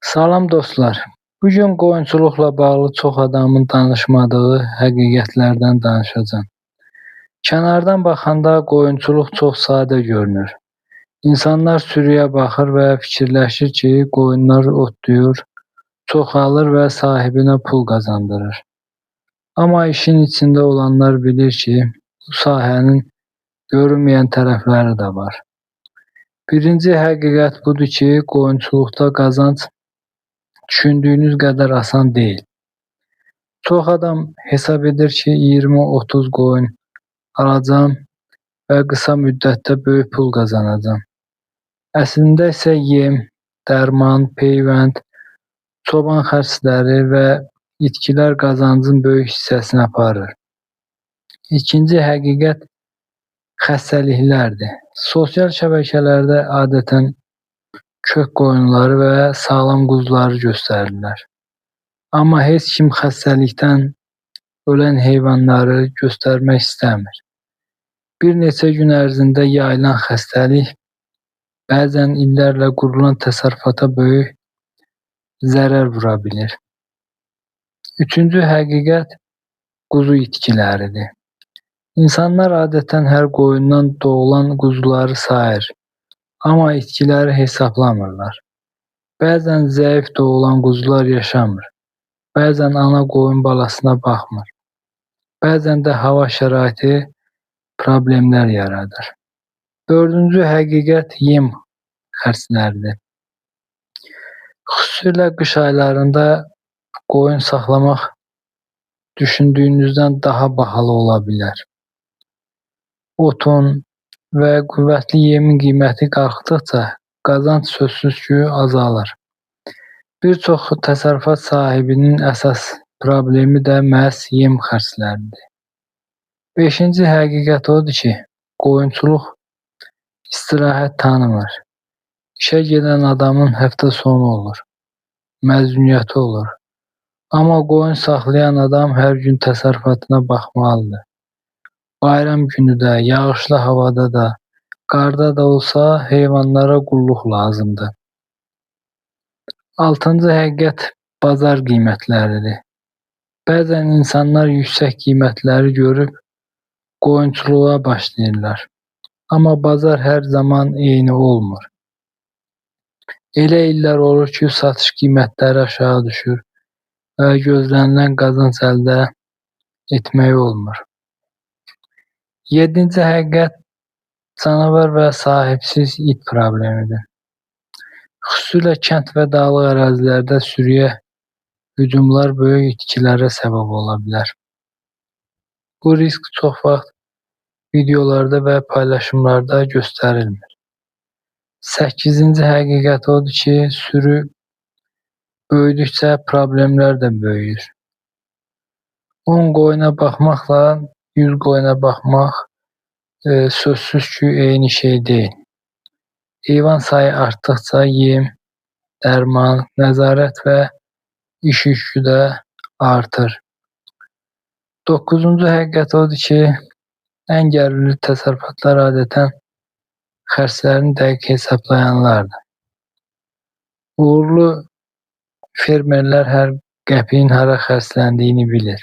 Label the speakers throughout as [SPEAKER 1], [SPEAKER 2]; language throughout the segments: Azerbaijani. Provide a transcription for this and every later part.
[SPEAKER 1] Salam dostlar. Bu gün qoyunçuluqla bağlı çox adamın danışmadığı həqiqətlərdən danışacağam. Kənardan baxanda qoyunçuluq çox sadə görünür. İnsanlar sürüyə baxır və fikirləşir ki, qoyunlar otlayır, çoxalır və sahibinə pul qazandırır. Amma işin içində olanlar bilir ki, bu sahənin görünməyən tərəfləri də var. Birinci həqiqət budur ki, qoyunçuluqda qazanc düşündüyünüz qədər asan deyil. Çox adam hesab edir ki, 20-30 qoyun alacam və qısa müddətdə böyük pul qazanacam. Əslində isə yem, dərman, peyvənd, çoban xərcləri və itkilər qazancın böyük hissəsini aparır. İkinci həqiqət xəstəliklərdir. Sosial şəbəkələrdə adətən kök qoyunları və sağlam quzuları göstərirlər. Amma heç kim xəstəlikdən ölən heyvanları göstərmək istəmir. Bir neçə gün ərzində yayılan xəstəlik bəzən illərlə qurulan təsərrüfata böyük zərər vura bilir. Üçüncü həqiqət quzu itkiləridir. İnsanlar adətən hər qoyundan doğulan quzuları sayır, amma itkiləri hesablamırlar. Bəzən zəif doğulan quzular yaşamır, bəzən ana qoyun balasına baxmır, bəzən də hava şəraiti problemlər yaradır. Dördüncü həqiqət yem xərcləridir. Xüsusilə qış aylarında qoyun saxlamaq düşündüyünüzdən daha bahalı ola bilər. Otun və qüvvətli yemin qiyməti qalxdıqca qazanc sözsüz ki azalır. Bir çox təsərrüfat sahibinin əsas problemi də məhz yem xərcləridir. Beşinci həqiqət odur ki, qoyunçuluq istirahət tanımır. İşə gedən adamın həftə sonu olur, məzuniyyəti olur. Amma qoyun saxlayan adam hər gün təsərrüfatına baxmalıdır. Bayram günü də, yağışlı havada da, qarda da olsa heyvanlara qulluq lazımdır. Altıncı həqiqət bazar qiymətləridir. Bəzən insanlar yüksək qiymətləri görüb qoyunçuluğa başlayırlar. Amma bazar hər zaman eyni olmur. Elə illər olur ki, satış qiymətləri aşağı düşür və gözlənilən qazanc əldə etmək olmur. Yeddinci həqiqət canavar və sahibsiz it problemidir. Xüsusilə kənd və dağlıq ərazilərdə sürüyə hücumlar böyük itkilərə səbəb ola bilər. Bu risk çox vaxt videolarda və paylaşımlarda göstərilmir. 8-ci həqiqət odur ki, sürü böyüdükcə problemlər də böyüyür. 10 qoyuna baxmaqla 100 qoyuna baxmaq sözsüz ki, eyni şey deyil. Heyvan sayı artdıqca yem, dərman, nəzarət və iş yükü də artır. 9-cu həqiqət odur ki, ən gəlirli təsərrüfatlar adətən xərclərini dəqiq hesablayanlardır. Uğurlu fermerlər hər qəpiyin hara xərcləndiyini bilir.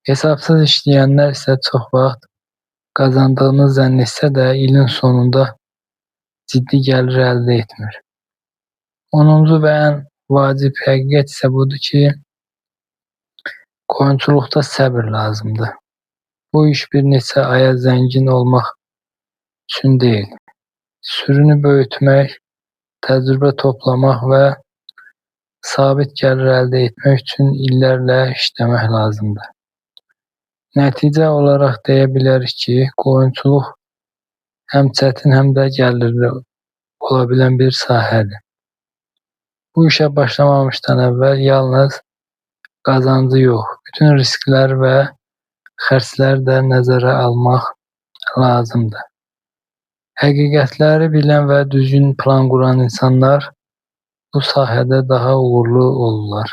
[SPEAKER 1] Hesabsız işləyənlər isə çox vaxt qazandığını zənn etsə də ilin sonunda ciddi gəlir əldə etmir. 10-cu və ən vacib həqiqət isə budur ki, qoyunçuluqda səbir lazımdır. Bu iş bir neçə aya zəngin olmaq üçün deyil. Sürünü böyütmək, təcrübə toplamaq və sabit gəlir əldə etmək üçün illərlə işləmək lazımdır. Nəticə olaraq deyə bilərik ki, qoyunçuluq həm çətin, həm də gəlirli ola bilən bir sahədir. Bu işə başlamamışdan əvvəl yalnız qazancı yox, bütün risklər və xərcləri də nəzərə almaq lazımdır. Həqiqətləri bilən və düzgün plan quran insanlar bu sahədə daha uğurlu olurlar.